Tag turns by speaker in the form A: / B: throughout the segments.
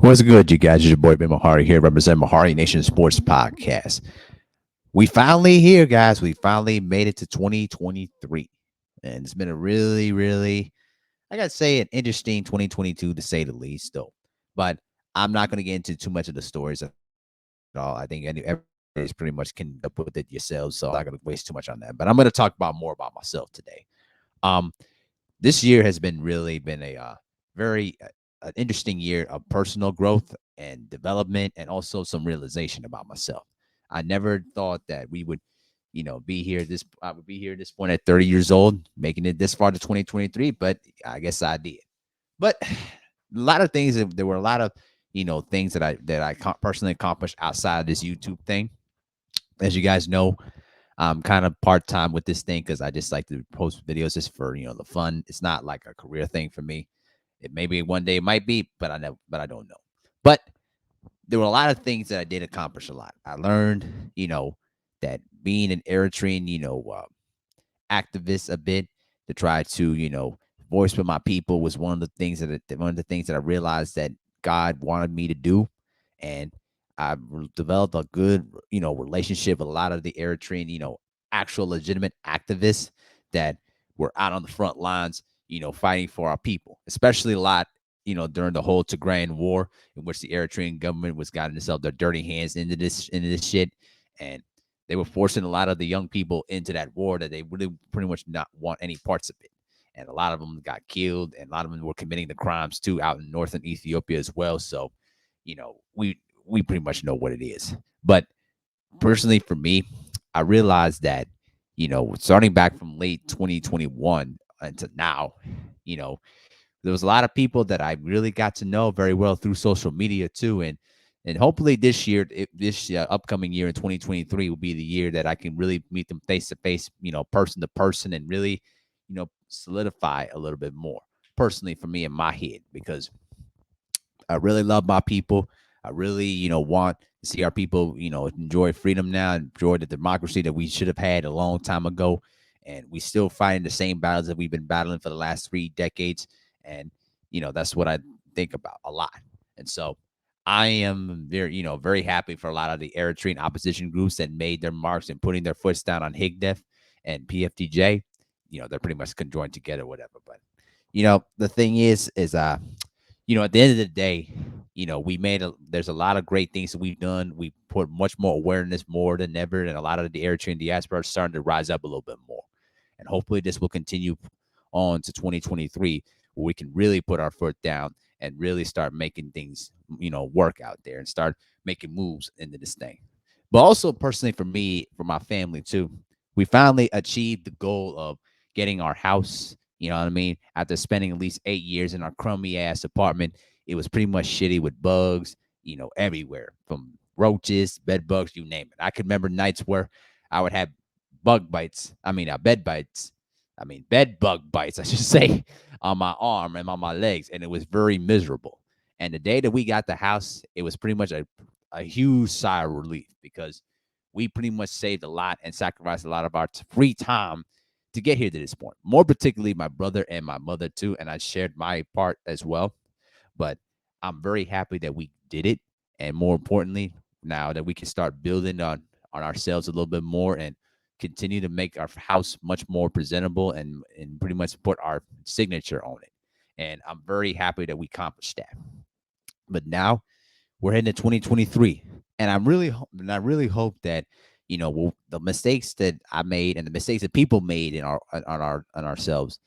A: What's good, you guys? It's your boy Ben Mahari here, representing Mahari Nation Sports Podcast. We finally here, guys. We finally made it to 2023. And it's been a really, I gotta say, an interesting 2022 to say the least, though. But I'm not gonna get into too much of the stories at all. I think everybody's pretty much can up with it yourselves, so I'm not gonna waste too much on that. But I'm gonna talk about more about myself today. Um, this year has been really been a very an interesting year of personal growth and development, and also some realization about myself. I never thought that we would, be here. This I would be here at this point at 30 years old, making it this far to 2023. But I guess I did. But a lot of things. There were a lot of things that I personally accomplished outside of this YouTube thing. As you guys know, I'm kind of part time with this thing because I just like to post videos just for the fun. It's not like a career thing for me. It maybe one day it might be, but I don't know. But there were a lot of things that I did accomplish a lot. I learned, that being an Eritrean, activist a bit to try to, voice for my people was one of the things that I realized that God wanted me to do, and I developed a good, relationship with a lot of the Eritrean, actual legitimate activists that were out on the front lines, fighting for our people, especially a lot, during the whole Tigrayan war, in which the Eritrean government was gotten themselves their dirty hands into this shit, and they were forcing a lot of the young people into that war that they really pretty much not want any parts of it. And a lot of them got killed, and a lot of them were committing the crimes too out in northern Ethiopia as well. So, we pretty much know what it is. But personally, for me, I realized that starting back from late 2021 until now, you know, there was a lot of people that I really got to know very well through social media too, and hopefully this year, this upcoming year in 2023 will be the year that I can really meet them face to face, person to person, and really, solidify a little bit more personally for me in my head, because I really love my people. I really, want to see our people, enjoy freedom now, enjoy the democracy that we should have had a long time ago. And we still fighting the same battles that we've been battling for the last 3 decades. And, that's what I think about a lot. And so I am very, very happy for a lot of the Eritrean opposition groups that made their marks and putting their foots down on Higdef and PFDJ. They're pretty much conjoined together, whatever. But, the thing is, at the end of the day, there's a lot of great things that we've done. We put much more awareness more than ever, and a lot of the Eritrean diaspora are starting to rise up a little bit more. And hopefully this will continue on to 2023, where we can really put our foot down and really start making things, work out there and start making moves into this thing. But also personally for me, for my family too, we finally achieved the goal of getting our house. You know what I mean? After spending at least 8 years in our crummy ass apartment, it was pretty much shitty with bugs, everywhere from roaches, bed bugs, you name it. I could remember nights where I would have bug bites. I mean, bed bites. I mean, bed bug bites, I should say, on my arm and on my legs. And it was very miserable. And the day that we got the house, it was pretty much a huge sigh of relief, because we pretty much saved a lot and sacrificed a lot of our free time to get here to this point. More particularly, my brother and my mother too, and I shared my part as well. But I'm very happy that we did it, and more importantly, now that we can start building on ourselves a little bit more and continue to make our house much more presentable, and pretty much put our signature on it. And I'm very happy that we accomplished that. But now we're heading to 2023, and I really hope that the mistakes that I made and the mistakes that people made in on ourselves,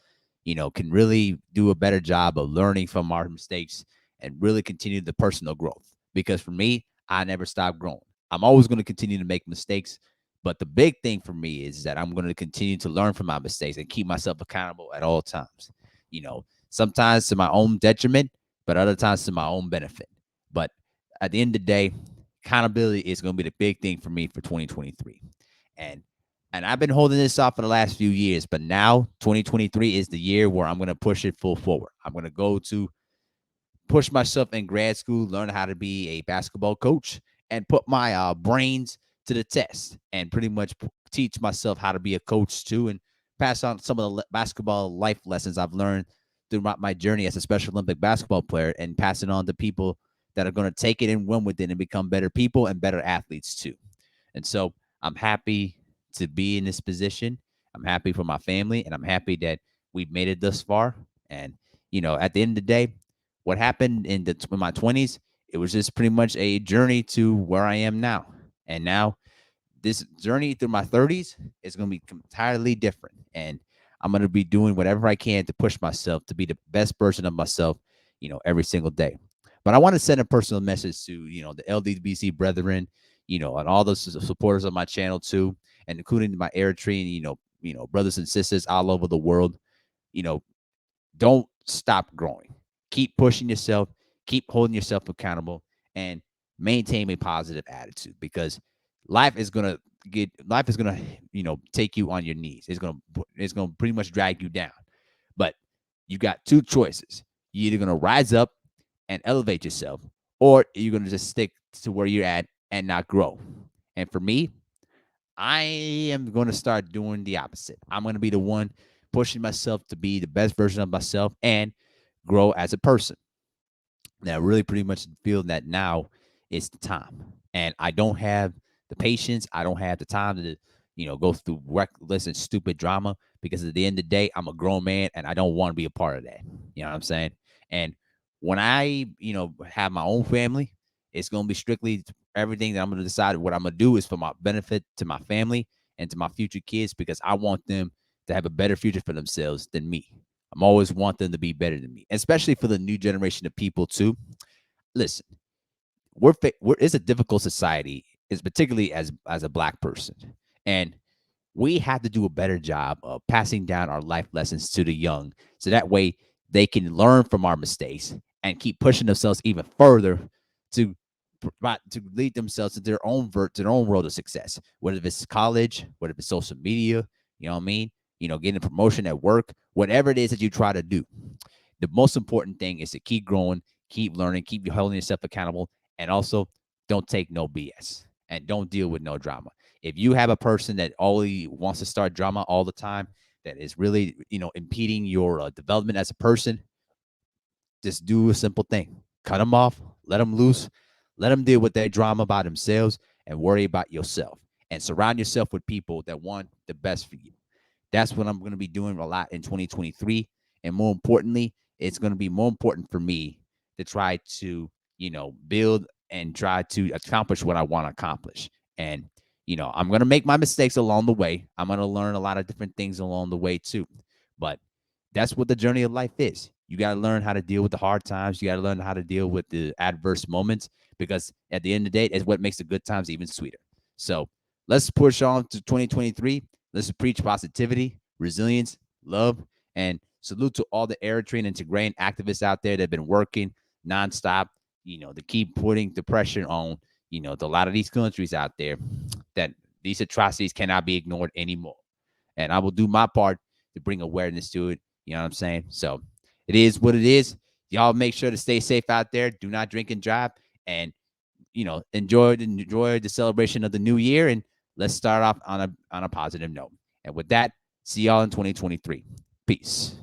A: can really do a better job of learning from our mistakes and really continue the personal growth. Because for me, I never stop growing. I'm always going to continue to make mistakes, but the big thing for me is that I'm going to continue to learn from my mistakes and keep myself accountable at all times. Sometimes to my own detriment, but other times to my own benefit. But at the end of the day, accountability is going to be the big thing for me for 2023. And I've been holding this off for the last few years, but now 2023 is the year where I'm going to push it full forward. I'm going to go to push myself in grad school, learn how to be a basketball coach, and put my brains to the test, and pretty much teach myself how to be a coach too, and pass on some of the basketball life lessons I've learned throughout my journey as a Special Olympic basketball player, and pass it on to people that are going to take it and run with it and become better people and better athletes too. And so I'm happy to be in this position. I'm happy for my family, and I'm happy that we've made it thus far. And at the end of the day, what happened in my 20s, it was just pretty much a journey to where I am now. And now this journey through my 30s is going to be entirely different. And I'm going to be doing whatever I can to push myself to be the best version of myself, every single day. But I want to send a personal message to, the LDBC brethren, and all the supporters of my channel too, and including my Eritrean, brothers and sisters all over the world. You know, don't stop growing. Keep pushing yourself, keep holding yourself accountable, and maintain a positive attitude, because life is gonna take you on your knees. It's gonna pretty much drag you down. But you got two choices. You're either gonna rise up and elevate yourself, or you're gonna just stick to where you're at and not grow. And for me, I am going to start doing the opposite. I'm going to be the one pushing myself to be the best version of myself and grow as a person. Now, I really pretty much feel that now is the time. And I don't have the patience. I don't have the time to, go through reckless and stupid drama, because at the end of the day, I'm a grown man and I don't want to be a part of that. You know what I'm saying? And when I, have my own family, it's going to be strictly everything that I'm going to decide what I'm going to do is for my benefit to my family and to my future kids, because I want them to have a better future for themselves than me. I'm always want them to be better than me, especially for the new generation of people too. Listen, it's a difficult society, is particularly as a black person, and we have to do a better job of passing down our life lessons to the young, so that way they can learn from our mistakes and keep pushing themselves even further to to lead themselves to their own world of success. Whether it's college, whether it's social media, you know what I mean. Getting a promotion at work, whatever it is that you try to do. The most important thing is to keep growing, keep learning, keep holding yourself accountable, and also don't take no BS and don't deal with no drama. If you have a person that only wants to start drama all the time, that is really, impeding your development as a person, just do a simple thing. Cut them off, let them loose, let them deal with their drama by themselves, and worry about yourself. And surround yourself with people that want the best for you. That's what I'm going to be doing a lot in 2023. And more importantly, it's going to be more important for me to try to, build and try to accomplish what I want to accomplish. And, I'm going to make my mistakes along the way. I'm going to learn a lot of different things along the way too. But that's what the journey of life is. You got to learn how to deal with the hard times. You got to learn how to deal with the adverse moments, because at the end of the day, it's what makes the good times even sweeter. So let's push on to 2023. Let's preach positivity, resilience, love, and salute to all the Eritrean and Tigrayan activists out there that have been working nonstop, to keep putting the pressure on, a lot of these countries out there, that these atrocities cannot be ignored anymore. And I will do my part to bring awareness to it. You know what I'm saying? So it is what it is. Y'all make sure to stay safe out there. Do not drink and drive, and enjoy the celebration of the new year. And let's start off on a positive note. And with that, see y'all in 2023. Peace.